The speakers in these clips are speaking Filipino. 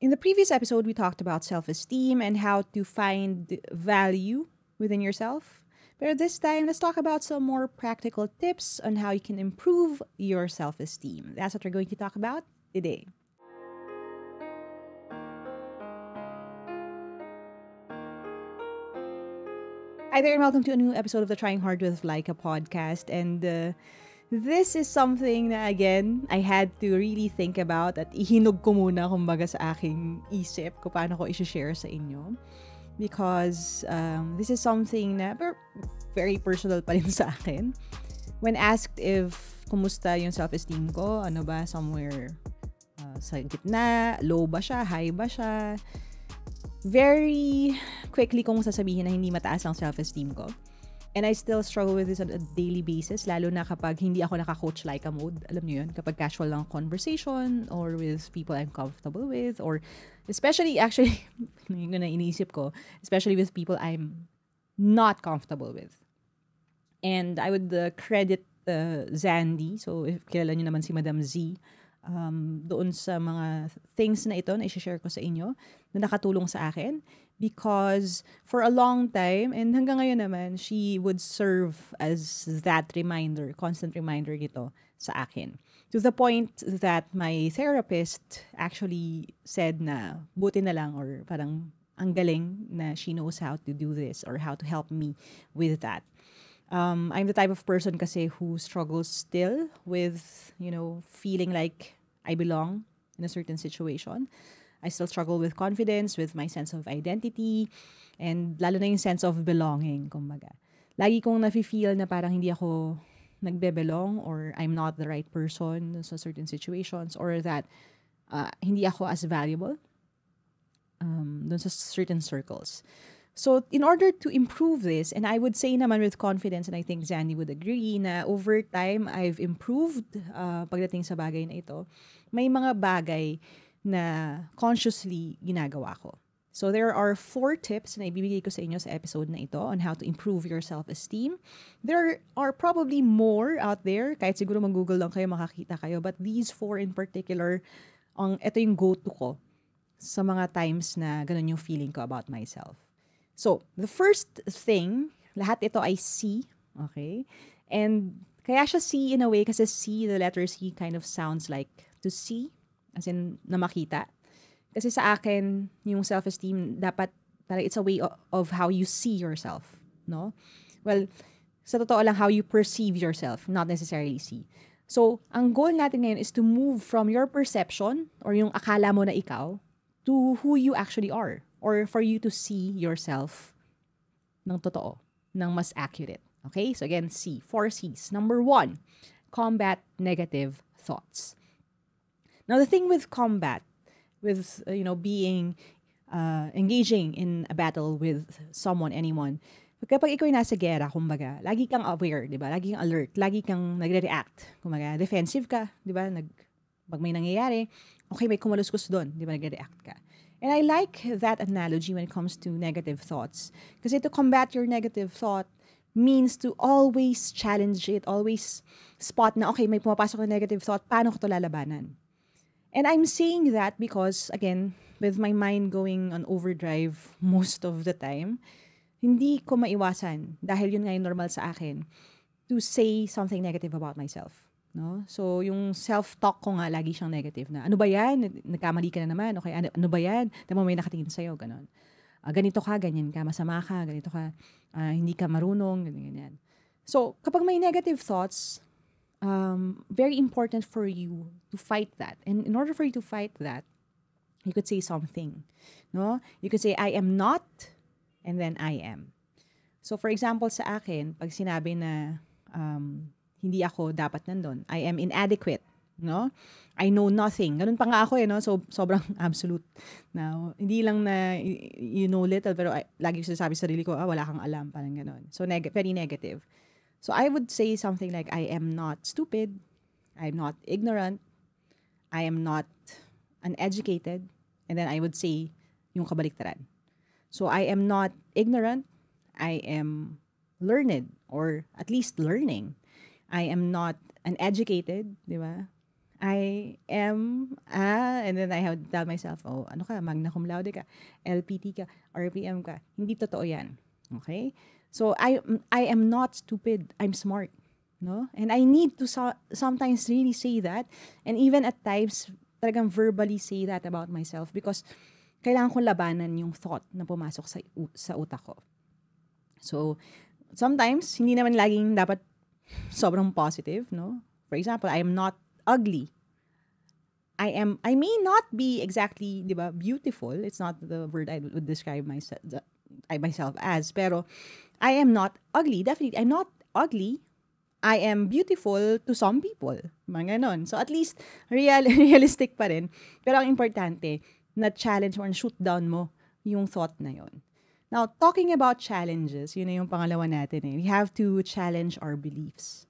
In the previous episode, we talked about self-esteem and how to find value within yourself. But this time, let's talk about some more practical tips on how you can improve your self-esteem. That's what we're going to talk about today. Hi there, and welcome to a new episode of the Trying Hard with Laika podcast. And this is something na, again, I had to really think about at ihinog ko muna, kumbaga, sa aking isip kung paano ko i-share sa inyo. Because this is something na very personal pa rin sa akin. When asked if kumusta yung self-esteem ko, ano ba, somewhere sa gitna, low ba siya, high ba siya, very quickly kong sasabihin na hindi mataas ang self-esteem ko. And I still struggle with this on a daily basis, lalo na kapag hindi ako naka-coach like a mode. Alam niyo yun, kapag casual lang conversation or with people I'm comfortable with, or especially, actually, yun na iniisip ko, especially with people I'm not comfortable with. And I would credit Zandy, so if kilala niyo naman si Madam Z, doon sa mga things na ito na i-share ko sa inyo na nakatulong sa akin, because for a long time, and hanggang ngayon naman, she would serve as that reminder, constant reminder nito sa akin. To the point that my therapist actually said na buti na lang, or parang ang galing na she knows how to do this or how to help me with that. I'm the type of person kasi who struggles still with, feeling like I belong in a certain situation. I still struggle with confidence, with my sense of identity, and lalo na yung sense of belonging, kumbaga. Lagi kong nafe-feel na parang hindi ako nagbe-belong, or I'm not the right person sa certain situations, or that hindi ako as valuable dun sa certain circles. So, in order to improve this, and I would say naman with confidence, and I think Zandy would agree, na over time, I've improved pagdating sa bagay na ito. May mga bagay na consciously ginagawa ko. So, there are 4 tips na ibibigay ko sa inyo sa episode na ito on how to improve your self-esteem. There are probably more out there. Kahit siguro mag-google lang kayo, makakita kayo. But these 4 in particular, ito yung go-to ko sa mga times na ganun yung feeling ko about myself. So, the first thing, lahat ito ay C, okay? And kaya siya C in a way kasi C, the letter C kind of sounds like to see, as in na makita. Kasi sa akin, yung self-esteem, dapat, it's a way of how you see yourself, no? Well, sa totoo lang, how you perceive yourself, not necessarily see. So, ang goal natin ngayon is to move from your perception, or yung akala mo na ikaw, to who you actually are. Or for you to see yourself ng totoo, ng mas accurate. Okay? So again, C. 4 C's. Number 1, combat negative thoughts. Now, the thing with combat, with, being, engaging in a battle with someone, anyone, kapag ikaw nasa gera, kumbaga, lagi kang aware, di ba? Lagi kang alert, lagi kang nagre-react. Kumbaga, defensive ka, di ba? Pag may nangyayari, okay, may kumaluskus doon, di ba? Nagre-react ka. And I like that analogy when it comes to negative thoughts. Kasi to combat your negative thought means to always challenge it, always spot na, okay, may pumapasok na negative thought, paano ko to lalabanan? And I'm saying that because, again, with my mind going on overdrive most of the time, hindi ko maiwasan, dahil yun nga yung normal sa akin, to say something negative about myself. No? So, yung self-talk ko nga, lagi siyang negative na, ano ba yan? Nagkamali ka na naman. Okay, ano ba yan? Tama, may nakatingin sa'yo, ganon. Ganito ka, ganyan ka, masama ka, ganito ka, hindi ka marunong, ganyan. So, kapag may negative thoughts, very important for you to fight that. And in order for you to fight that, you could say something. No? You could say, I am not, and then I am. So, for example, sa akin, pag sinabi na, hindi ako dapat nandun. I am inadequate, no? I know nothing. Ganun pa nga ako no? So, sobrang absolute. Now, hindi lang na you know little, pero lagi ko sinasabi sa sarili ko, wala kang alam, parang ganun. So, very negative. So, I would say something like, I am not stupid. I'm not ignorant. I am not uneducated. And then I would say yung kabaliktaran. So, I am not ignorant. I am learned, or at least learning. I am not uneducated, di ba? I am and then I have to tell myself, oh, ano ka, magna cum laude ka, LPT ka, RPM ka. Hindi totoo yan. Okay? So, I am not stupid. I'm smart. No? And I need to sometimes really say that. And even at times, talagang verbally say that about myself because kailangan kong labanan yung thought na pumasok sa utak ko. So, sometimes, hindi naman laging dapat sobrang positive, no? For example, I am not ugly. I may not be exactly, di ba, beautiful. It's not the word I would describe myself as. Pero, I am not ugly. Definitely, I'm not ugly. I am beautiful to some people. Mga ganon. So, at least, realistic pa rin. Pero, ang importante, na-challenge mo, shoot down mo yung thought na yon. Now, talking about challenges, yun na yung pangalawa natin eh. We have to challenge our beliefs.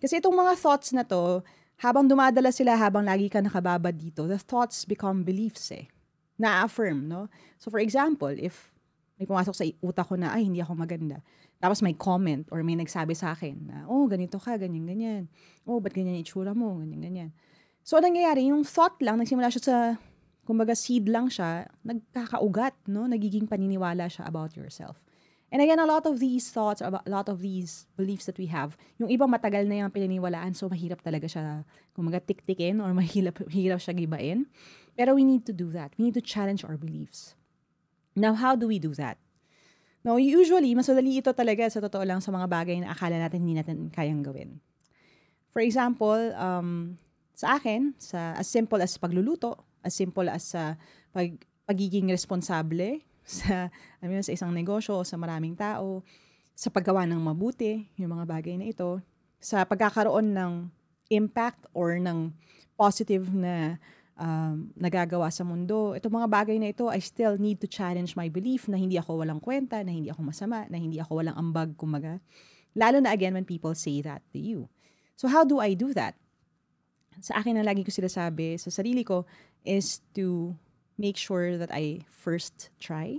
Kasi itong mga thoughts na to, habang dumadala sila, habang lagi ka nakababad dito, the thoughts become beliefs eh. Na-affirm, no? So for example, if may pumasok sa utak ko na, ay, hindi ako maganda. Tapos may comment or may nagsabi sa akin na, oh, ganito ka, ganyan-ganyan. Oh, ba't ganyan itsura mo, ganyan-ganyan. So, nangyayari, yung thought lang, nagsimula siya sa, kumbaga seed lang siya, nagkakaugat, no? Nagiging paniniwala siya about yourself. And again, a lot of these thoughts, a lot of these beliefs that we have, yung ibang matagal na yung pinaniwalaan, so mahirap talaga siya, kumbaga tik-tikin or mahirap siya gibain. Pero we need to do that. We need to challenge our beliefs. Now, how do we do that? Now, usually, mas madali ito talaga sa totoo lang sa mga bagay na akala natin hindi natin kayang gawin. For example, sa akin, as simple as pagluluto, as simple as pagiging responsable sa isang negosyo, sa maraming tao, sa paggawa ng mabuti, yung mga bagay na ito, sa pagkakaroon ng impact or ng positive na nagagawa sa mundo. Itong mga bagay na ito, I still need to challenge my belief na hindi ako walang kwenta, na hindi ako masama, na hindi ako walang ambag, kumaga. Lalo na again when people say that to you. So how do I do that? Sa akin na lagi ko sinasabi, sa sarili ko, is to make sure that I first try.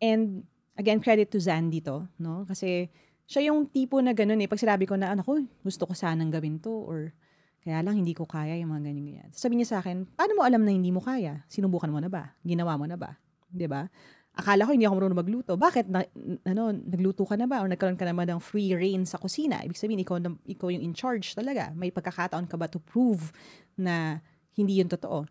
And again, credit to Zan dito, no? Kasi siya yung tipo na ganun eh. Pag sinabi ko na, anak ko, gusto ko sanang gawin to or kaya lang hindi ko kaya yung mga ganyan. Sabi niya sa akin, paano mo alam na hindi mo kaya? Sinubukan mo na ba? Ginawa mo na ba? 'Di ba? Akala ko hindi ako marunong magluto. Bakit? Nagluto ka na ba? O nagkaroon ka naman ng free reign sa kusina? Ibig sabihin, ikaw yung in charge talaga. May pagkakataon ka ba to prove na hindi yun totoo?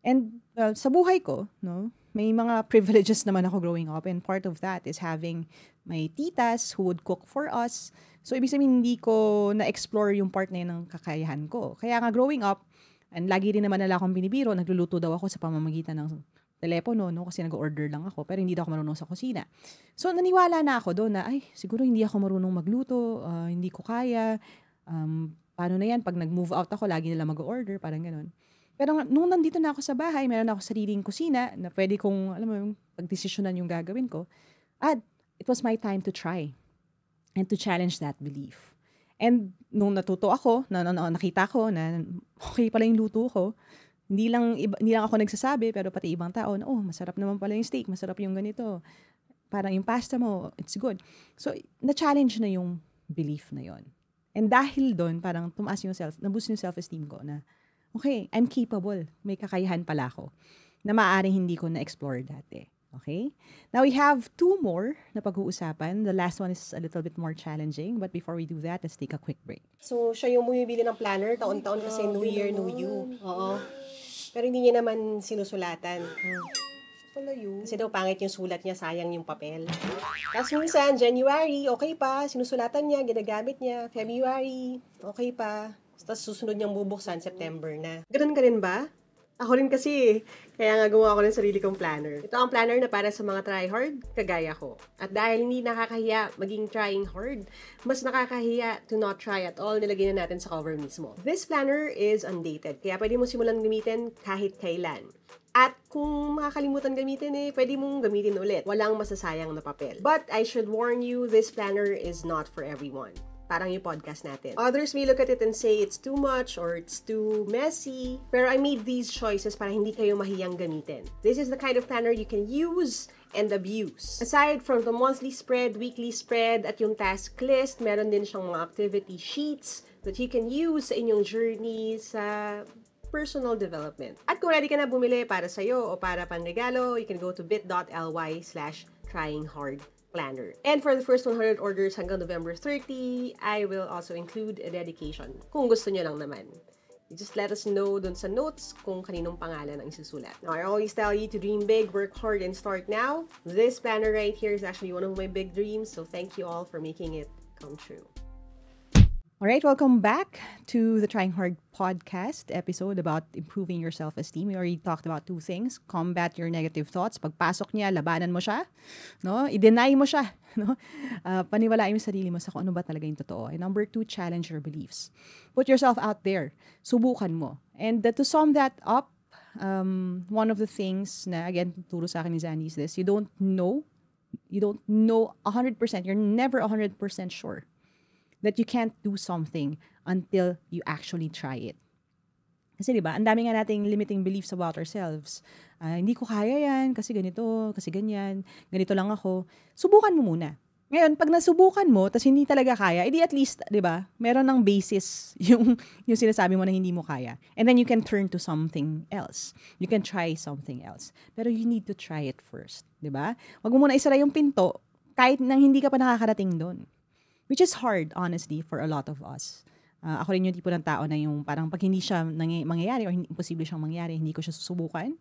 And sa buhay ko, no, may mga privileges naman ako growing up, and part of that is having my titas who would cook for us. So, ibig sabihin, hindi ko na-explore yung part na yun ng kakayahan ko. Kaya nga growing up, and lagi rin naman nila akong binibiro, nagluluto daw ako sa pamamagitan ng telepono, no, kasi nag-order lang ako, pero hindi daw ako marunong sa kusina. So, naniwala na ako doon na, ay, siguro hindi ako marunong magluto, hindi ko kaya, paano na yan, pag nag-move out ako, lagi nila mag-order, parang gano'n. Pero nung nandito na ako sa bahay, meron ako sariling kusina na pwede kong, alam mo, pagdesisyonan yung gagawin ko. At it was my time to try and to challenge that belief. And nung natuto ako, nakita ko na okay pala yung luto ko, hindi lang ako nagsasabi, pero pati ibang tao na, oh, masarap naman pala yung steak, masarap yung ganito. Parang yung pasta mo, it's good. So, na-challenge na yung belief na yon. And dahil doon, parang naboost yung self-esteem ko na, okay, I'm capable. May kakayahan pala ako na maaaring hindi ko na-explore dati. Okay? Now, we have 2 more na pag-uusapan. The last one is a little bit more challenging. But before we do that, let's take a quick break. So, siya yung bumibili ng planner taon-taon kasi New Year, New You. Oo. Pero hindi niya naman sinusulatan. Pala yun. Kasi daw pangit yung sulat niya, sayang yung papel. Tapos minsan, January, okay pa. Sinusulatan niya, ginagamit niya. February, okay pa. Tapos susunod niyang bubuksan, September na. Ganun ka rin ba? Ako rin kasi, kaya nga gumawa ko ng sarili kong planner. Ito ang planner na para sa mga try-hard, kagaya ko. At dahil hindi nakakahiya maging trying hard, mas nakakahiya to not try at all, nilagay na natin sa cover mismo. This planner is undated, kaya pwede mo simulan gamitin kahit kailan. At kung makakalimutan gamitin pwede mong gamitin ulit. Walang masasayang na papel. But I should warn you, this planner is not for everyone. Parang yung podcast natin. Others may look at it and say it's too much or it's too messy. Pero I made these choices para hindi kayo mahiyang gamitin. This is the kind of planner you can use and abuse. Aside from the monthly spread, weekly spread, at yung task list, meron din siyang mga activity sheets that you can use sa inyong journey sa personal development. At kung ready ka na bumili para sa'yo o para panregalo, you can go to bit.ly/tryinghardplanner. And for the first 100 orders hanggang November 30, I will also include a dedication kung gusto nyo lang naman. You just let us know dun sa notes kung kaninong pangalan ang isusulat. Now, I always tell you to dream big, work hard, and start now. This planner right here is actually one of my big dreams, so thank you all for making it come true. All right, welcome back to the Trying Hard podcast episode about improving your self-esteem. We already talked about 2 things. Combat your negative thoughts. Pagpasok niya, labanan mo siya. No? I-deny mo siya. No? Paniwalain mo sarili mo sa kung ano ba talaga yung totoo. And number 2, challenge your beliefs. Put yourself out there. Subukan mo. And to sum that up, one of the things na, again, turo sa akin ni Zandy is this: you don't know 100%. You're never 100% sure that you can't do something until you actually try it. Kasi diba, ang dami nga nating limiting beliefs about ourselves. Hindi ko kaya yan, kasi ganito, kasi ganyan, ganito lang ako. Subukan mo muna. Ngayon, pag nasubukan mo, tas hindi talaga kaya, edi at least, diba, meron ng basis yung sinasabi mo na hindi mo kaya. And then you can turn to something else. You can try something else. Pero you need to try it first. Diba? Wag mo muna isara yung pinto, kahit nang hindi ka pa nakakarating doon. Which is hard, honestly, for a lot of us. Ako rin yung tipo ng tao na yung parang pag hindi siya mangyayari or imposible siyang mangyari, hindi ko siya susubukan.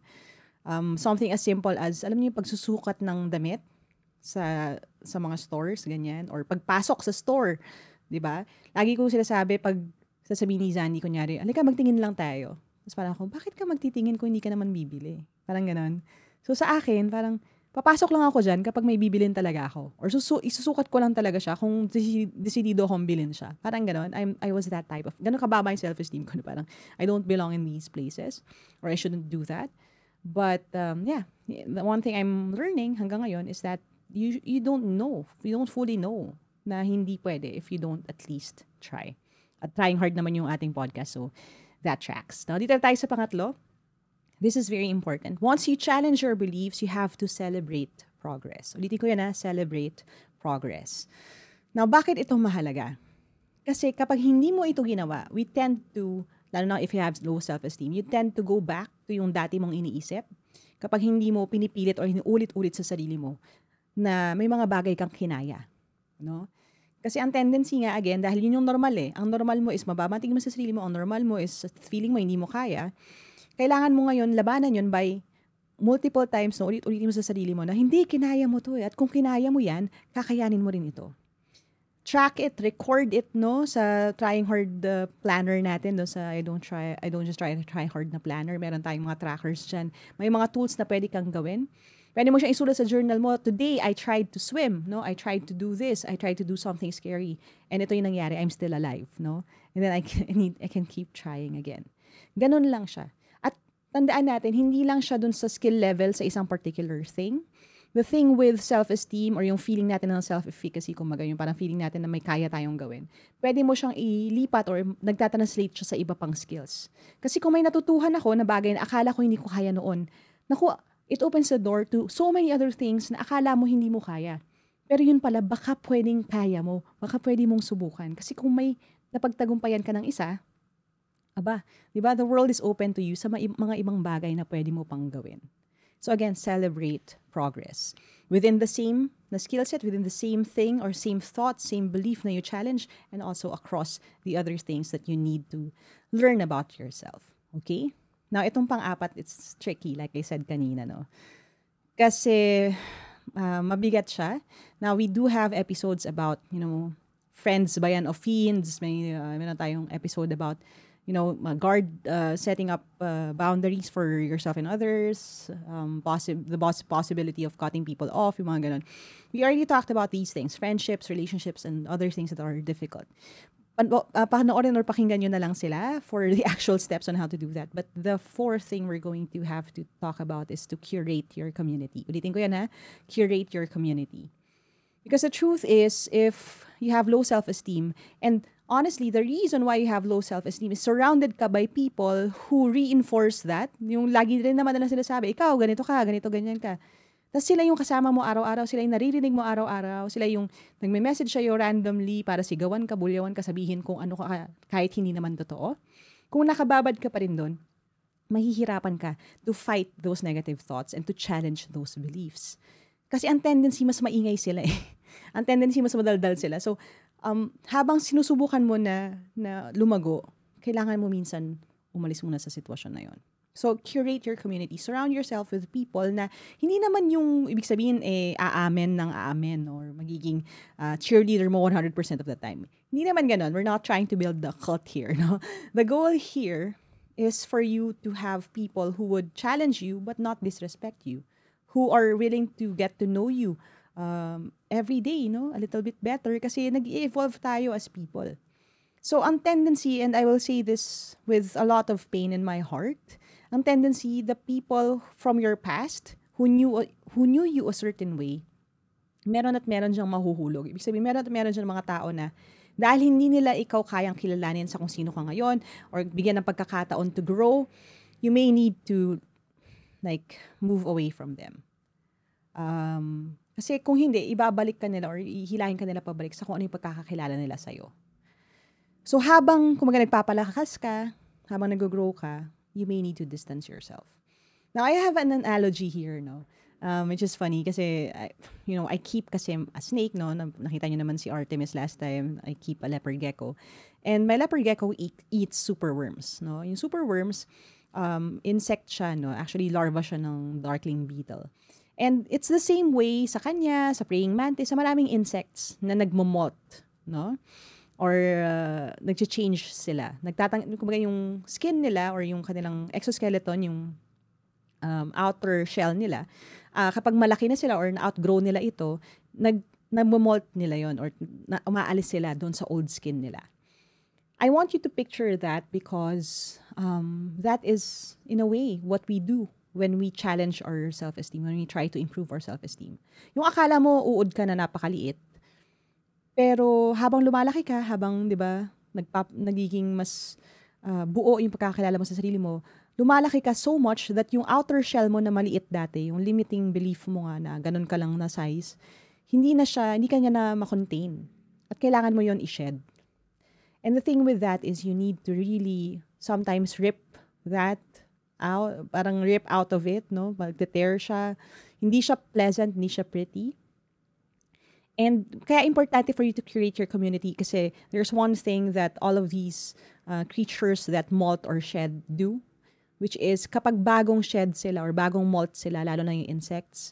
Something as simple as, alam niyo yung pagsusukat ng damit sa mga stores, ganyan. Or pagpasok sa store, di ba? Lagi ko sinasabi, pag sasabihin ni Zandy, kunyari, alika, magtingin lang tayo. Tapos parang ako, bakit ka magtitingin kung hindi ka naman bibili? Parang ganon. So sa akin, parang, papasok lang ako dyan kapag may bibilin talaga ako. Or isusukat ko lang talaga siya kung desidido akong bilhin siya. Parang ganon. I was that type of, ganon kababa yung self-esteem ko na parang, I don't belong in these places. Or I shouldn't do that. But, yeah, the one thing I'm learning hanggang ngayon is that you don't know. You don't fully know na hindi pwede if you don't at least try. At trying hard naman yung ating podcast. So, that tracks. Now, dito tayo sa pangatlo. This is very important. Once you challenge your beliefs, you have to celebrate progress. Ulitin ko yan, celebrate progress. Now, bakit ito mahalaga? Kasi kapag hindi mo ito ginawa, we tend to, lalo na if you have low self-esteem, you tend to go back to yung dati mong iniisip. Kapag hindi mo pinipilit o inuulit-ulit sa sarili mo na may mga bagay kang kinaya. No? Kasi ang tendency nga, again, dahil yun yung normal eh. Ang normal mo is mababanting mo sa sarili mo. Ang normal mo is feeling mo hindi mo kaya. Kailangan mo ngayon labanan yun by multiple times, no, ulit-ulitin mo sa sarili mo na hindi, kinaya mo to eh. At kung kinaya mo yan, kakayanin mo rin ito. Track it, record it, no, sa Trying Hard planner natin, no, sa I don't just try hard na planner. Meron tayong mga trackers dyan. May mga tools na pwede kang gawin. Pwede mo siyang isulat sa journal mo, today I tried to swim, no, I tried to do this, I tried to do something scary. And ito yung nangyari, I'm still alive, no. And then I can keep trying again. Ganun lang siya. Tandaan natin, hindi lang siya dun sa skill level sa isang particular thing. The thing with self-esteem or yung feeling natin ng self-efficacy, kumbaga yung parang feeling natin na may kaya tayong gawin, pwede mo siyang ilipat or nagtatranslate siya sa iba pang skills. Kasi kung may natutuhan ako na bagay na akala ko hindi ko kaya noon, naku, it opens the door to so many other things na akala mo hindi mo kaya. Pero yun pala, baka pwedeng kaya mo, baka pwede mong subukan. Kasi kung may napagtagumpayan ka ng isa, aba, di ba? The world is open to you sa mga ibang bagay na pwede mo pang gawin. So again, celebrate progress. Within the same skill set, within the same thing or same thought, same belief na you challenge, and also across the other things that you need to learn about yourself. Okay? Now, itong pang-apat, it's tricky, like I said kanina, no? Kasi, mabigat siya. Now, we do have episodes about, friends ba yan of fiends? Meron tayong episode about setting up boundaries for yourself and others, the possibility of cutting people off, yung mga ganun. We already talked about these things, friendships, relationships, and other things that are difficult. Panoorin or pakinggan nyo na lang sila for the actual steps on how to do that. But the fourth thing we're going to have to talk about is to curate your community. Ulitin ko yan, curate your community. Because the truth is, if you have low self-esteem, and honestly, the reason why you have low self-esteem is surrounded ka by people who reinforce that. Yung lagi rin naman na sinasabi, ikaw, ganito ka, ganito, ganyan ka. Tapos sila yung kasama mo araw-araw, sila yung naririnig mo araw-araw, sila yung nagme-message sa'yo randomly para sigawan ka, bulyawan ka, sabihin kung ano ka, kahit hindi naman totoo. Kung nakababad ka pa rin doon, mahihirapan ka to fight those negative thoughts and to challenge those beliefs. Kasi ang tendency, mas maingay sila eh. Ang tendency, mas madaldal sila. So, habang sinusubukan mo na lumago, kailangan mo minsan umalis muna sa sitwasyon na yon. So, curate your community. Surround yourself with people na hindi naman yung, ibig sabihin, aamen ng aamen or magiging cheerleader mo 100% of the time. Hindi naman ganun. We're not trying to build the cult here. No? The goal here is for you to have people who would challenge you but not disrespect you, who are willing to get to know you every day, no? A little bit better kasi nag-evolve tayo as people. So, ang tendency, and I will say this with a lot of pain in my heart, ang tendency, the people from your past who knew you a certain way, meron at meron siyang mahuhulog. Ibig sabihin, meron at meron siyang mga tao na dahil hindi nila ikaw kayang kilalanin sa kung sino ka ngayon or bigyan ng pagkakataon to grow, you may need to move away from them. Kasi kung hindi, ibabalik ka nila or ihilahin ka nila pabalik sa kung ano yung pagkakakilala nila sa'yo. So habang kumaga nagpapalakas ka, habang nag-grow ka, you may need to distance yourself. Now, I have an analogy here, no? Which is funny kasi, I keep kasi a snake, no? Nakita niyo naman si Artemis last time. I keep a leopard gecko. And my leopard gecko eats superworms, no? Yung superworms, insect siya, no? Actually, larva siya ng darkling beetle. And it's the same way sa kanya, sa praying mantis, sa maraming insects na nagmo-molt, no? Or nag-change sila. Kumbaga yung skin nila or yung kanilang exoskeleton, yung outer shell nila, kapag malaki na sila or na-outgrow nila ito, nag-molt nila yon or umaalis sila doon sa old skin nila. I want you to picture that because that is, in a way, what we do when we challenge our self-esteem, when we try to improve our self-esteem. Yung akala mo, uod ka na napakaliit, pero habang lumalaki ka, habang, di ba, nagiging mas buo yung pagkakilala mo sa sarili mo, lumalaki ka so much that yung outer shell mo na maliit dati, yung limiting belief mo nga na ganun ka lang na size, hindi ka niya na ma-contain. At kailangan mo yon i-shed. And the thing with that is you need to really sometimes rip that out, parang rip out of it, no? Mag-tear siya. Hindi siya pleasant, hindi siya pretty. And kaya importante for you to curate your community kasi there's one thing that all of these creatures that molt or shed do, which is kapag bagong shed sila or bagong molt sila, lalo na yung insects,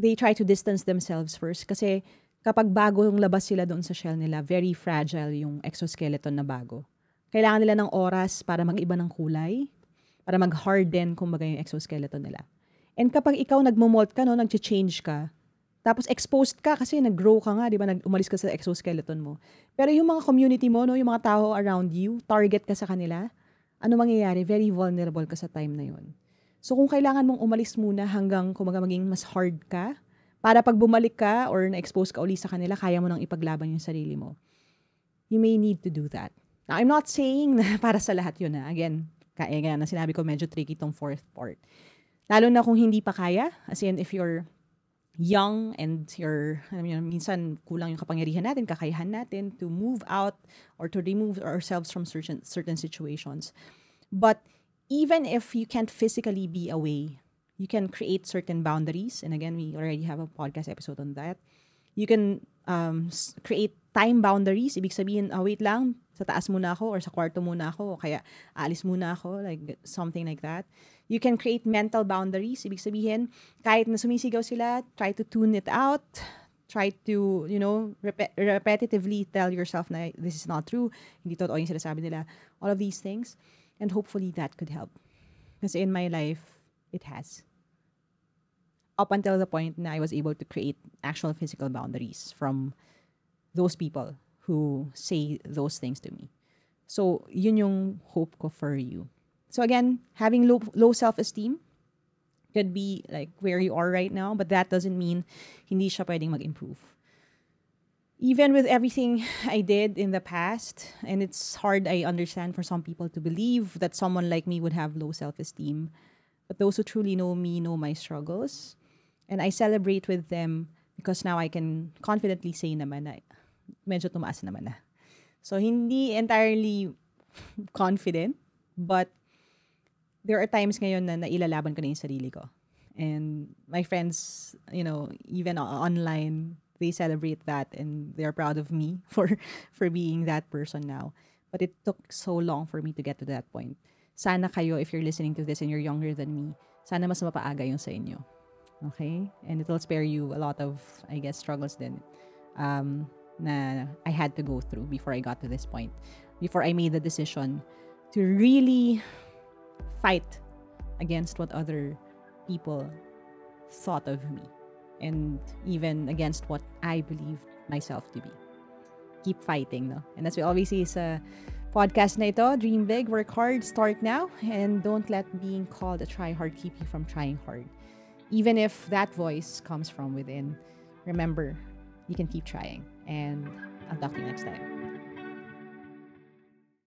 they try to distance themselves first kasi kapag bagong labas sila doon sa shell nila, very fragile yung exoskeleton na bago. Kailangan nila ng oras para mag-iba ng kulay, para mag-harden kumbaga yung exoskeleton nila. And kapag ikaw nagmo-molt ka, no, nag-change ka, tapos exposed ka kasi nag-grow ka nga, di ba? Umalis ka sa exoskeleton mo. Pero yung mga community mo, no, yung mga tao around you, target ka sa kanila, ano mangyayari? Very vulnerable ka sa time na yun. So kung kailangan mong umalis muna hanggang kumaga maging mas hard ka, para pag bumalik ka or na-expose ka uli sa kanila, kaya mo nang ipaglaban yung sarili mo. You may need to do that. Now, I'm not saying na para sa lahat yun. Again, kaya na sinabi ko, medyo tricky tong fourth part. Lalo na kung hindi pa kaya, as in if you're young and minsan kulang yung kapangyarihan natin, kakayahan natin to move out or to remove ourselves from certain situations. But even if you can't physically be away, you can create certain boundaries. And again, we already have a podcast episode on that. You can create time boundaries. Ibig sabihin, wait lang, sa taas muna ako or sa kwarto muna ako o kaya aalis muna ako, like something like that. You can create mental boundaries. Ibig sabihin, kahit na sumisigaw sila, try to tune it out. Try to, repetitively tell yourself na this is not true. Hindi totoo yung sinasabi nila. All of these things. And hopefully that could help. Kasi in my life, it has. Up until the point na I was able to create actual physical boundaries from those people who say those things to me. So, yun yung hope ko for you. So again, having low self-esteem could be like where you are right now, but that doesn't mean hindi siya pwedeng mag-improve. Even with everything I did in the past, and it's hard, I understand, for some people to believe that someone like me would have low self-esteem. But those who truly know me know my struggles. And I celebrate with them because now I can confidently say naman na medyo tumaas naman na. So, hindi entirely confident, but there are times ngayon na nailalaban ko na yung sarili ko. And my friends, even online, they celebrate that and they're proud of me for being that person now. But it took so long for me to get to that point. Sana kayo, if you're listening to this and you're younger than me, sana mas mapaaga yung sa inyo. Okay? And it will spare you a lot of, I guess, struggles then na I had to go through before I got to this point. Before I made the decision to really fight against what other people thought of me. And even against what I believed myself to be. Keep fighting, no? And as we always say sa podcast na ito, dream big, work hard, start now, and don't let being called a try hard keep you from trying hard. Even if that voice comes from within, remember, you can keep trying. And I'll talk to you next time.